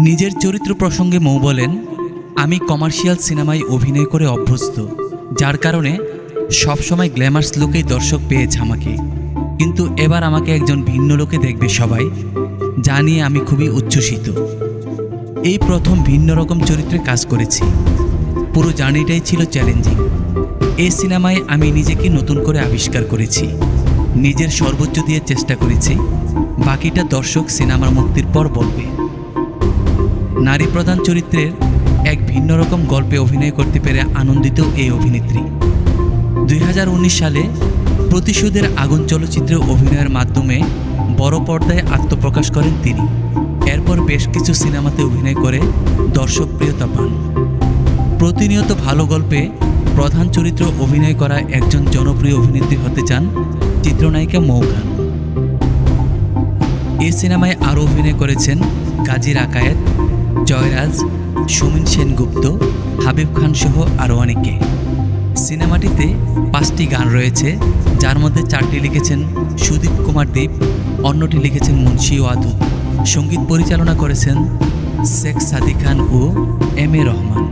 নিজের চরিত্র প্রসঙ্গে মৌ বলেন, আমি কমার্শিয়াল সিনেমায় অভিনয় করে অভ্যস্ত, যার কারণে সবসময় গ্ল্যামার্স লুকেই দর্শক পেয়েছে আমাকে। কিন্তু এবার আমাকে একজন ভিন্ন লোকে দেখবে সবাই, যা নিয়ে আমি খুবই উচ্ছ্বসিত। এই প্রথম ভিন্ন রকম চরিত্রে কাজ করেছি। পুরো জার্নিটাই ছিল চ্যালেঞ্জিং। এই সিনেমায় আমি নিজেকে নতুন করে আবিষ্কার করেছি, নিজের সর্বোচ্চ দিয়ে চেষ্টা করেছি। বাকিটা দর্শক সিনেমার মুক্তির পর বলবে। নারী প্রধান চরিত্রের এক ভিন্ন রকম গল্পে অভিনয় করতে পেরে আনন্দিত এই অভিনেত্রী। 2019 সালে প্রতিশোধের আগুন চলচ্চিত্রে অভিনয়ের মাধ্যমে বড় পর্দায় আত্মপ্রকাশ করেন তিনি। এরপর বেশ কিছু সিনেমাতে অভিনয় করে দর্শকপ্রিয়তা পান। প্রতিনিয়ত ভালো গল্পে প্রধান চরিত্রে অভিনয় করা একজন জনপ্রিয় অভিনেত্রী হতে চান চিত্রনায়িকা মৌ খান। এই সিনেমায় আরও অভিনয় করেছেন গাজী রাকায়েত, জয়রাজ, সুমিন সেনগুপ্ত, হাবিব খান সহ আরও অনেকে। সিনেমাটিতে 5টি গান রয়েছে, যার মধ্যে 4টি লিখেছেন সুদীপ কুমার দীপ, অন্যটি লিখেছেন মুন্সি ওয়াদুদ। সঙ্গীত পরিচালনা করেছেন শেখ সাদি খান ও এম এ রহমান।